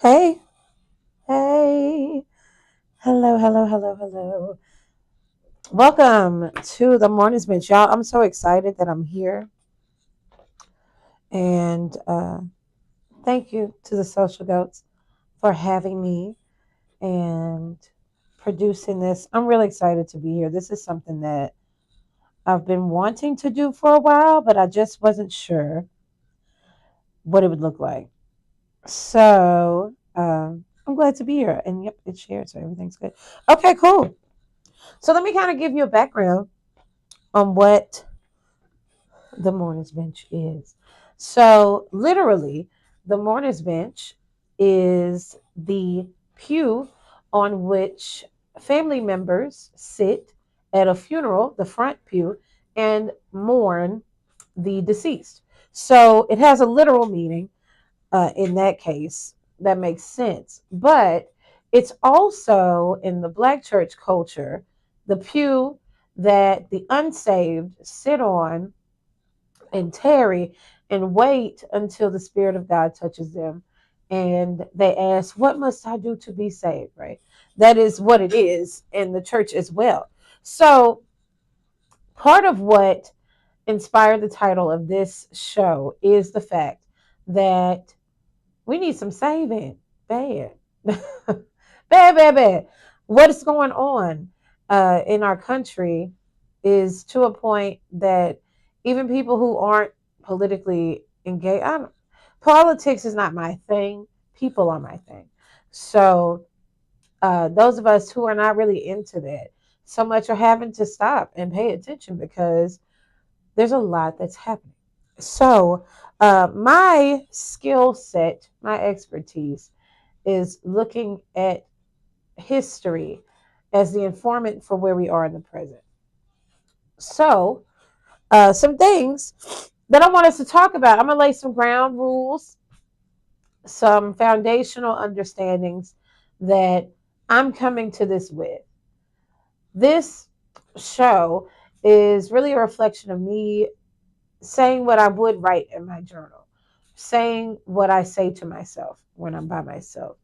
Hey, hey, hello, hello, hello, hello. Welcome to the Morning's Bench, y'all. I'm so excited that I'm here, and thank you to the Social Goats for having me and producing this. I'm really excited to be here. This is something that I've been wanting to do for a while, but I just wasn't sure what it would look like. So I'm glad to be here, and yep, it's shared, so everything's good. Okay, cool. So let me kind of give you a background on what the Mourner's Bench is. So, literally, the Mourner's Bench is the pew on which family members sit at a funeral, the front pew, and mourn the deceased. So, it has a literal meaning in that case. That makes sense. But it's also in the Black church culture, the pew that the unsaved sit on and tarry and wait until the Spirit of God touches them. And they ask, what must I do to be saved? Right? That is what it is in the church as well. So, part of what inspired the title of this show is the fact that we need some saving. Bad. bad, bad, bad. What is going on in our country is to a point that even people who aren't politically engaged, politics is not my thing. People are my thing. So those of us who are not really into that so much are having to stop and pay attention because there's a lot that's happening. So my skill set, my expertise is looking at history as the informant for where we are in the present. So, some things that I want us to talk about. I'm going to lay some ground rules, some foundational understandings that I'm coming to this with. This show is really a reflection of me saying what I would write in my journal, saying what I say to myself when I'm by myself,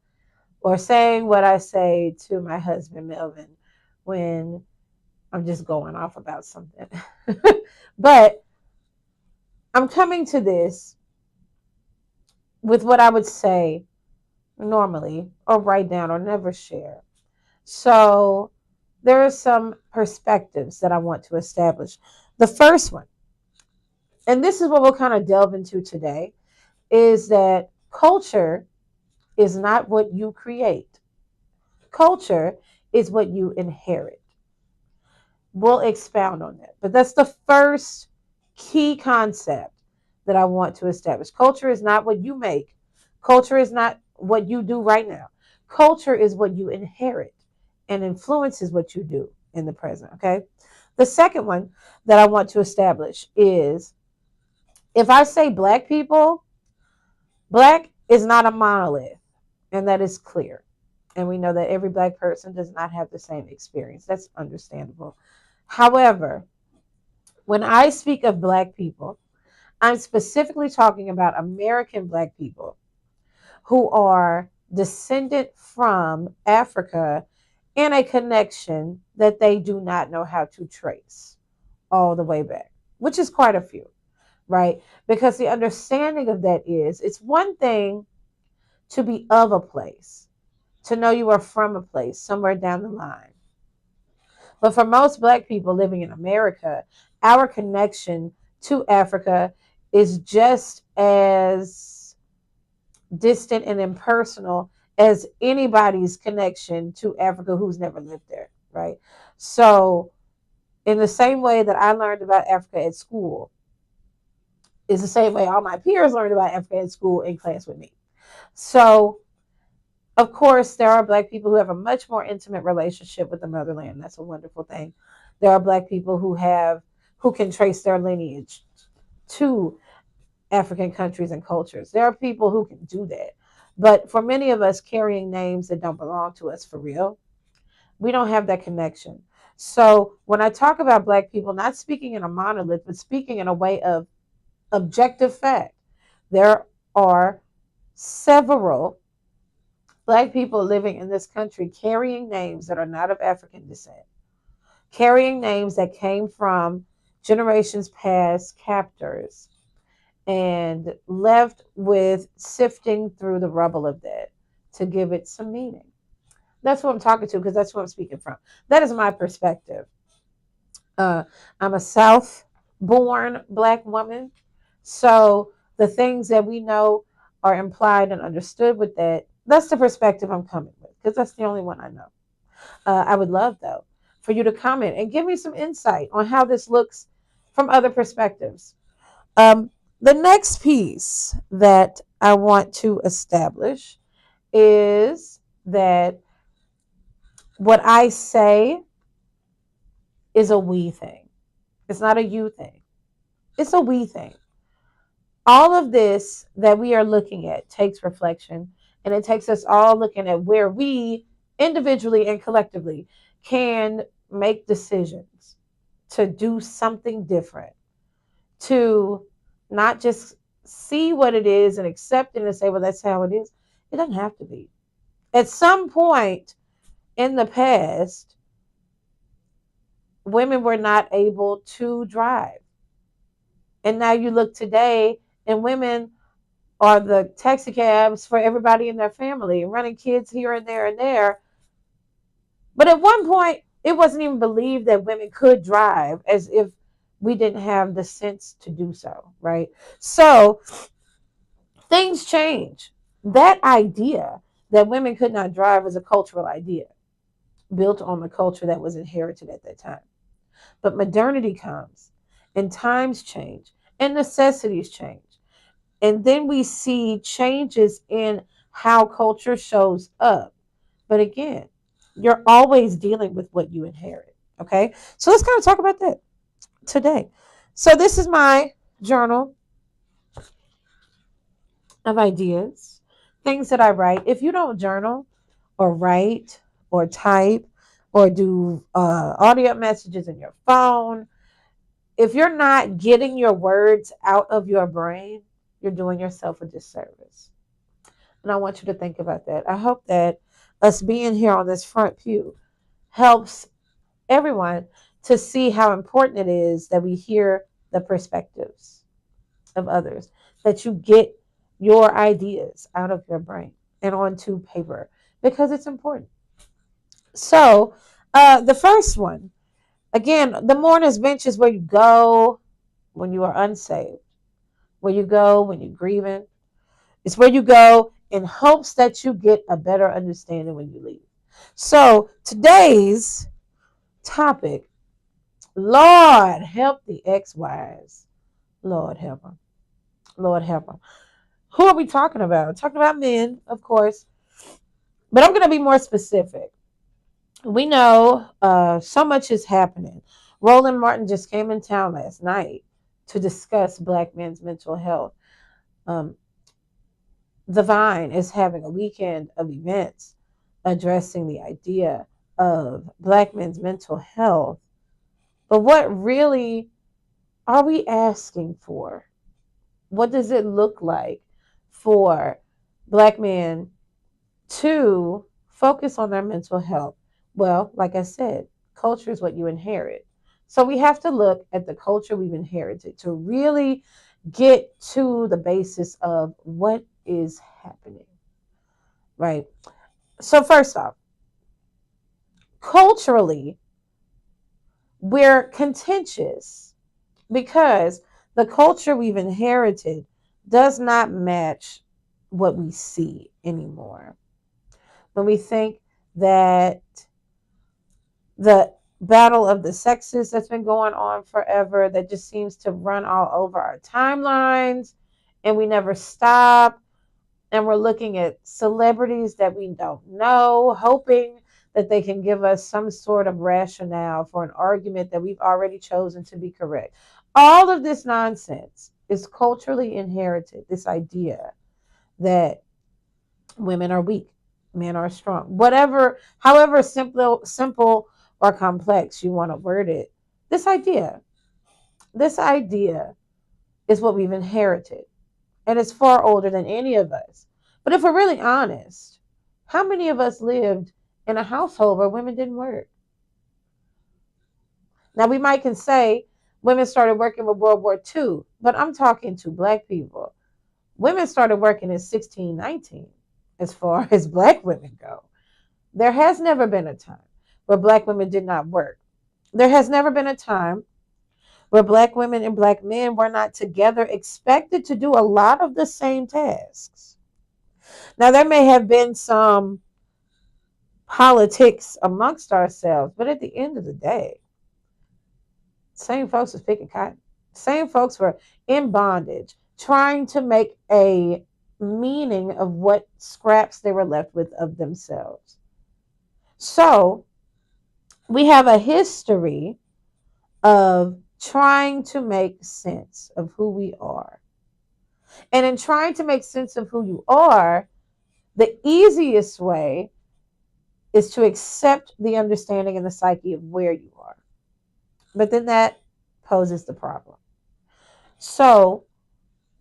or saying what I say to my husband, Melvin, when I'm just going off about something. But I'm coming to this with what I would say normally, or write down, or never share. So there are some perspectives that I want to establish. The first one, and this is what we'll kind of delve into today, is that culture is not what you create. Culture is what you inherit. We'll expound on that. But that's the first key concept that I want to establish. Culture is not what you make, culture is not what you do right now. Culture is what you inherit and influences what you do in the present. Okay. The second one that I want to establish is if I say Black people, Black is not a monolith, and that is clear. And we know that every Black person does not have the same experience. That's understandable. However, when I speak of Black people, I'm specifically talking about American Black people who are descended from Africa in a connection that they do not know how to trace all the way back, which is quite a few, right? Because the understanding of that is it's one thing to be of a place, to know you are from a place somewhere down the line. But for most Black people living in America, our connection to Africa is just as distant and impersonal as anybody's connection to Africa who's never lived there, right? So, in the same way that I learned about Africa at school, is the same way all my peers learned about Africa at school in class with me. So, of course, there are Black people who have a much more intimate relationship with the motherland. That's a wonderful thing. There are Black people who can trace their lineage to African countries and cultures. There are people who can do that. But for many of us carrying names that don't belong to us for real, we don't have that connection. So when I talk about Black people, not speaking in a monolith, but speaking in a way of objective fact, there are several Black people living in this country carrying names that are not of African descent, carrying names that came from generations past captors, and left with sifting through the rubble of that to give it some meaning. That's what I'm talking to because that's what I'm speaking from. That is my perspective. Uh, I'm a South born Black woman. So the things that we know are implied and understood with that, that's the perspective I'm coming with because that's the only one I know. I would love, though, for you to comment and give me some insight on how this looks from other perspectives. Um, the next piece that I want to establish is that what I say is a we thing. It's not a you thing. It's a we thing. All of this that we are looking at takes reflection, and it takes us all looking at where we individually and collectively can make decisions to do something different, to not just see what it is and accept it and say, well, that's how it is. It doesn't have to be. At some point in the past, women were not able to drive. And now you look today, and women are the taxi cabs for everybody in their family, running kids here and there and there. But at one point, it wasn't even believed that women could drive, as if we didn't have the sense to do so, right? So things change. That idea that women could not drive was a cultural idea built on the culture that was inherited at that time. But modernity comes, and times change, and necessities change. And then we see changes in how culture shows up. But again, you're always dealing with what you inherit. Okay. So let's kind of talk about that today. So this is my journal of ideas, things that I write. If you don't journal or write or type or do audio messages in your phone, if you're not getting your words out of your brain, you're doing yourself a disservice. And I want you to think about that. I hope that us being here on this front pew helps everyone to see how important it is that we hear the perspectives of others, that you get your ideas out of your brain and onto paper because it's important. So, the first one, again, the mourner's bench is where you go when you are unsaved, where you go when you're grieving. It's where you go in hopes that you get a better understanding when you leave. So, today's topic, Lord help the ex-wives. Lord help them. Lord help them. Who are we talking about? Talking about men, of course, but I'm going to be more specific. We know so much is happening. Roland Martin just came in town last night to discuss Black men's mental health. Um, the Vine is having a weekend of events addressing the idea of Black men's mental health. But what really are we asking for? What does it look like for Black men to focus on their mental health? Well, like I said, culture is what you inherit. So we have to look at the culture we've inherited to really get to the basis of what is happening, right? So, first off, culturally, we're contentious because the culture we've inherited does not match what we see anymore. When we think that the battle of the sexes that's been going on forever, that just seems to run all over our timelines, and we never stop, and we're looking at celebrities that we don't know, hoping that they can give us some sort of rationale for an argument that we've already chosen to be correct. All of this nonsense is culturally inherited, this idea that women are weak, men are strong. Whatever, however simple or complex you want to word it, this idea is what we've inherited. And it's far older than any of us. But if we're really honest, How many of us lived in a household where women didn't work? Now, we might can say women started working with World War II, but I'm talking to black people. Women started working in 1619 as far as black women go. There has never been a time where black women did not work. There has never been a time where black women and black men were not together expected to do a lot of the same tasks. Now, there may have been some politics amongst ourselves, but at the end of the day, same folks was picking cotton. Same folks were in bondage, trying to make a meaning of what scraps they were left with of themselves. So we have a history of trying to make sense of who we are. And in trying to make sense of who you are, the easiest way is to accept the understanding and the psyche of where you are. But then that poses the problem. So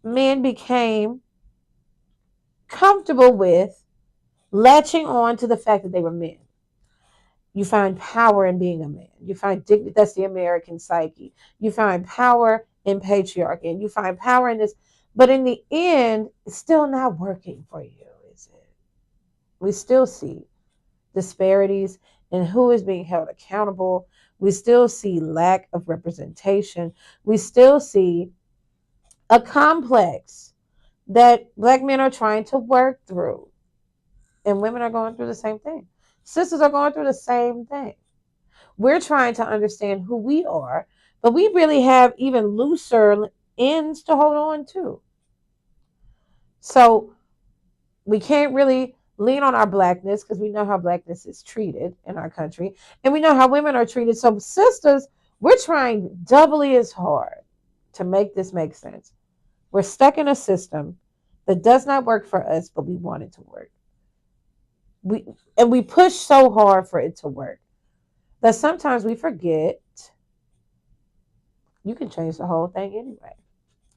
men became comfortable with latching on to the fact that they were men. You find power in being a man. You find dignity. That's the American psyche. You find power in patriarchy, and you find power in this. But in the end, it's still not working for you, is it? We still see disparities in who is being held accountable. We still see lack of representation. We still see a complex that black men are trying to work through, and women are going through the same thing. Sisters are going through the same thing. We're trying to understand who we are, but we really have even looser ends to hold on to. So we can't really lean on our blackness because we know how blackness is treated in our country, and we know how women are treated. So sisters, we're trying doubly as hard to make this make sense. We're stuck in a system that does not work for us, but we want it to work. We push so hard for it to work that sometimes we forget you can change the whole thing anyway.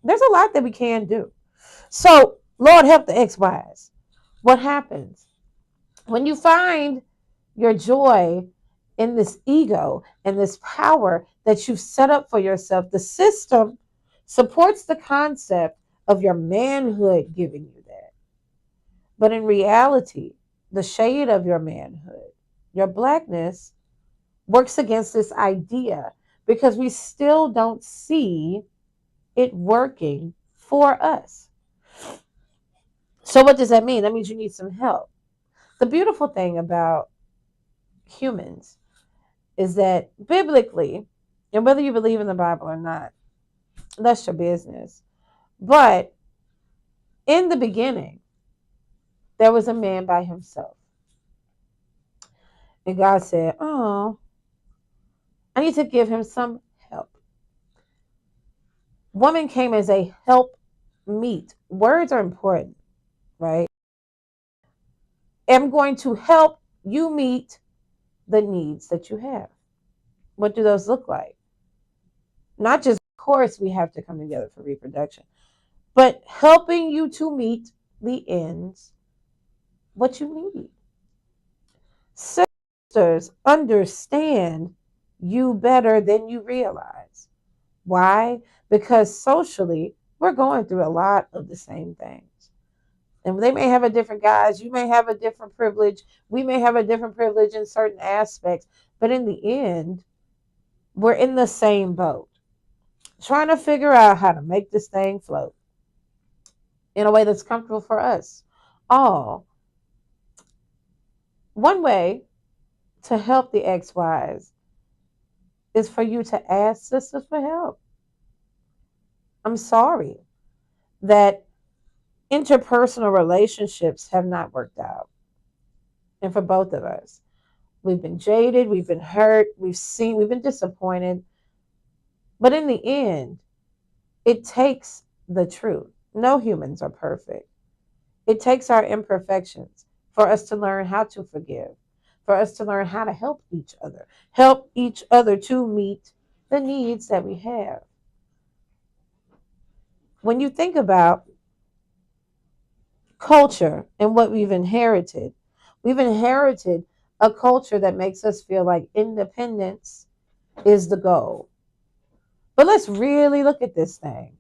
There's a lot that we can do. So, Lord help the ex-wives. What happens when you find your joy in this ego and this power that you've set up for yourself? The system supports the concept of your manhood giving you that. But in reality, the shade of your manhood, your blackness, works against this idea because we still don't see it working for us. So what does that mean? That means you need some help. The beautiful thing about humans is that biblically, and whether you believe in the Bible or not, that's your business. But in the beginning, there was a man by himself. And God said, oh, I need to give him some help. Woman came as a help meet. Words are important, right? I'm going to help you meet the needs that you have. What do those look like? Not just, of course, we have to come together for reproduction, but helping you to meet the ends, what you need. Sisters understand you better than you realize. Why? Because socially, we're going through a lot of the same things. And they may have a different guise. You may have a different privilege. We may have a different privilege in certain aspects. But in the end, we're in the same boat, trying to figure out how to make this thing float in a way that's comfortable for us all. One way to help the ex-wives is for you to ask sisters for help. I'm sorry that interpersonal relationships have not worked out. And for both of us, we've been jaded, we've been hurt, we've been disappointed. But in the end, it takes the truth. No humans are perfect. It takes our imperfections for us to learn how to forgive, for us to learn how to help each other to meet the needs that we have. When you think about culture and what we've inherited, We've inherited a culture that makes us feel like independence is the goal. But let's really look at this thing.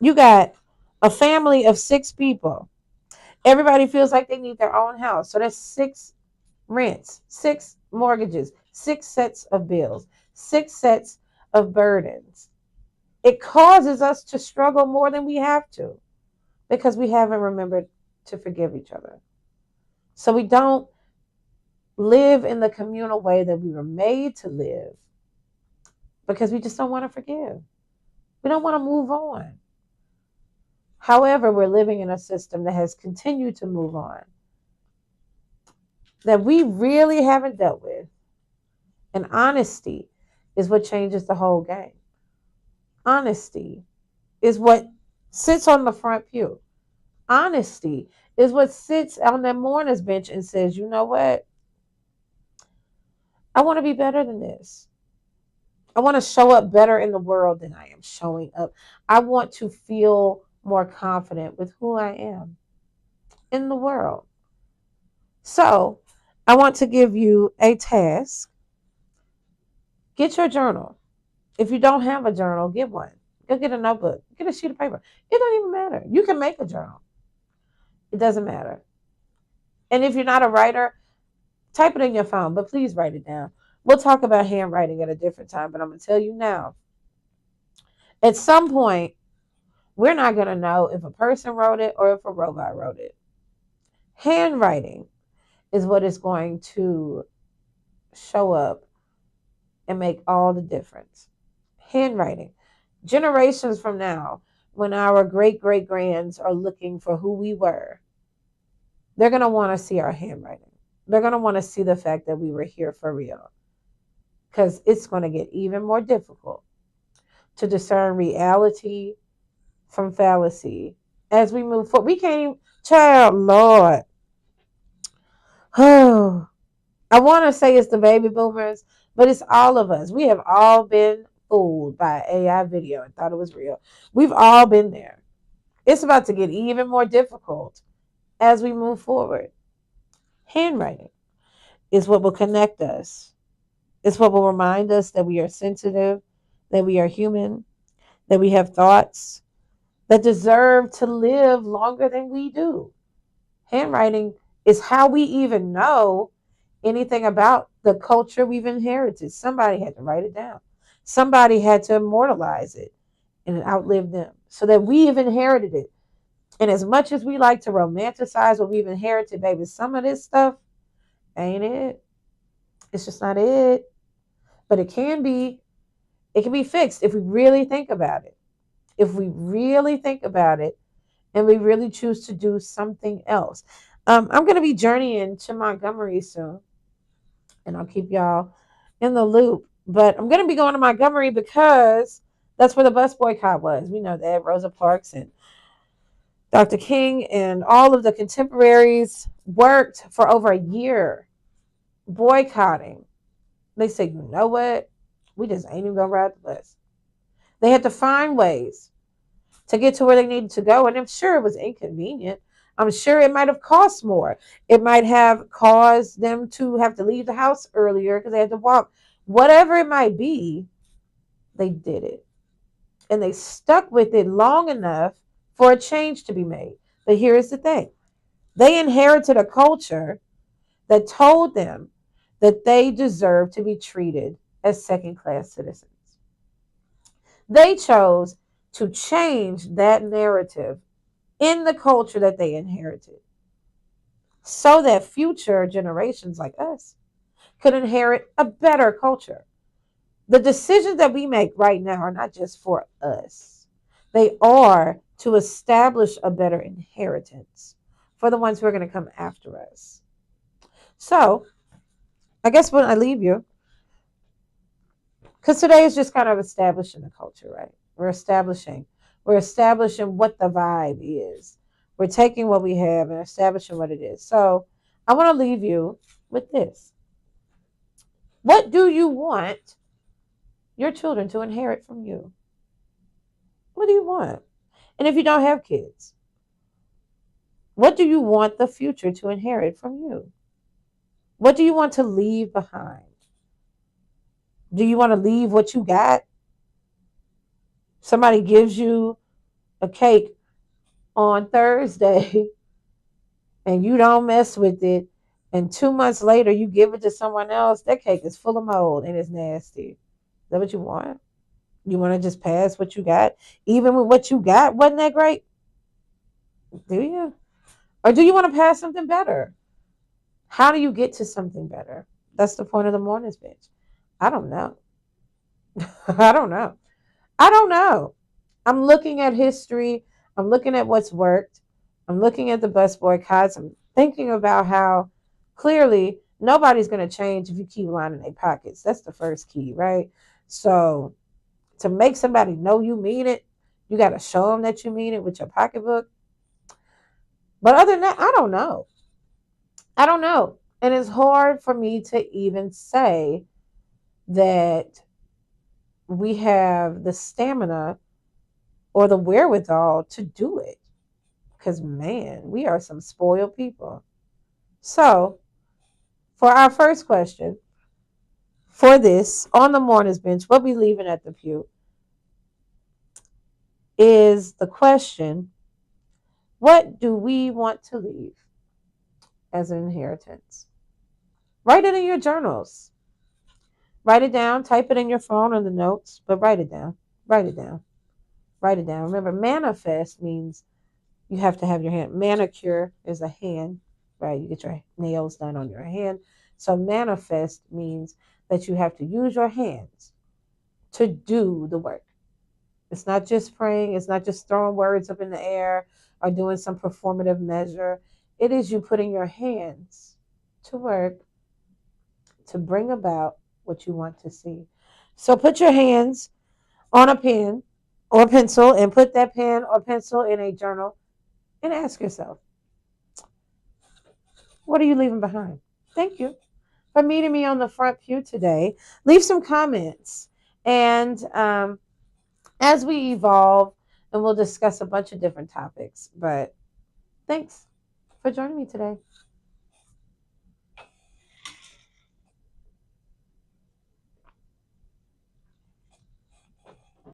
You got a family of 6 people. Everybody feels like they need their own house. So that's 6 rents, 6 mortgages, 6 sets of bills, 6 sets of burdens. It causes us to struggle more than we have to because we haven't remembered to forgive each other. So we don't live in the communal way that we were made to live because we just don't want to forgive. We don't want to move on. However, we're living in a system that has continued to move on that we really haven't dealt with. And honesty is what changes the whole game. Honesty is what sits on the front pew. Honesty is what sits on that mourner's bench and says, you know what? I want to be better than this. I want to show up better in the world than I am showing up. I want to feel more confident with who I am in the world. So I want to give you a task. Get your journal. If you don't have a journal, get one. Go get a notebook. Get a sheet of paper. It doesn't even matter. You can make a journal. It doesn't matter. And if you're not a writer, type it in your phone, but please write it down. We'll talk about handwriting at a different time, but I'm going to tell you now. At some point, we're not going to know if a person wrote it or if a robot wrote it. Handwriting is what is going to show up and make all the difference. Handwriting. Generations from now, when our great-great-grands are looking for who we were, they're going to want to see our handwriting. They're going to want to see the fact that we were here for real. Because it's going to get even more difficult to discern reality from fallacy as we move forward. We can't even, child, Lord. Oh, I want to say it's the baby boomers, but it's all of us. We have all been fooled by AI video and thought it was real. We've all been there. It's about to get even more difficult as we move forward. Handwriting is what will connect us. It's what will remind us that we are sensitive, that we are human, that we have thoughts that deserve to live longer than we do. Handwriting is how we even know anything about the culture we've inherited. Somebody had to write it down. Somebody had to immortalize it and it outlived them so that we have inherited it. And as much as we like to romanticize what we've inherited, baby, some of this stuff ain't it. It's just not it. But it can be. It can be fixed if we really think about it. If we really think about it and we really choose to do something else. I'm going to be journeying to Montgomery soon, and I'll keep y'all in the loop. But I'm going to be going to Montgomery because that's where the bus boycott was. We know that Rosa Parks and Dr. King and all of the contemporaries worked for over a year boycotting. They said, you know what? We just ain't even going to ride the bus. They had to find ways to get to where they needed to go. And I'm sure it was inconvenient. I'm sure it might have cost more. It might have caused them to have to leave the house earlier because they had to walk. Whatever it might be, they did it. And they stuck with it long enough for a change to be made. But here's the thing. They inherited a culture that told them that they deserve to be treated as second-class citizens. They chose to change that narrative in the culture that they inherited so that future generations like us could inherit a better culture. The decisions that we make right now are not just for us. They are to establish a better inheritance for the ones who are going to come after us. So, I guess when I leave you, because today is just kind of establishing the culture, right? We're establishing what the vibe is. We're taking what we have and establishing what it is. So I want to leave you with this. What do you want your children to inherit from you? What do you want? And if you don't have kids, What do you want the future to inherit from you? What do you want to leave behind? Do you want to leave what you got? Somebody gives you a cake on Thursday and you don't mess with it, and 2 months later you give it to someone else, that cake is full of mold and it's nasty. Is that what you want? You want to just pass what you got? Even with what you got wasn't that great? Do you? Or do you want to pass something better? How do you get to something better? That's the point of the morning's bitch. I don't know. I don't know. I don't know. I'm looking at history. I'm looking at what's worked. I'm looking at the bus boycotts. I'm thinking about how clearly nobody's going to change if you keep lining their pockets. That's the first key, right? So to make somebody know you mean it, you got to show them that you mean it with your pocketbook. But other than that, I don't know. I don't know. And it's hard for me to even say that we have the stamina or the wherewithal to do it. Because, man, we are some spoiled people. So, for our first question for this on the morning's bench, what we leaving at the pew is the question: what do we want to leave as an inheritance? Write it in your journals. Write it down. Type it in your phone or the notes, but write it down. Write it down. Write it down. Remember, manifest means you have to have your hand. Manicure is a hand, right? You get your nails done on your hand. So manifest means that you have to use your hands to do the work. It's not just praying. It's not just throwing words up in the air or doing some performative measure. It is you putting your hands to work to bring about what you want to see. So put your hands on a pen or pencil and put that pen or pencil in a journal and ask yourself, what are you leaving behind? Thank you for meeting me on the front pew today. Leave some comments. And as we evolve, and we'll discuss a bunch of different topics. But thanks for joining me today.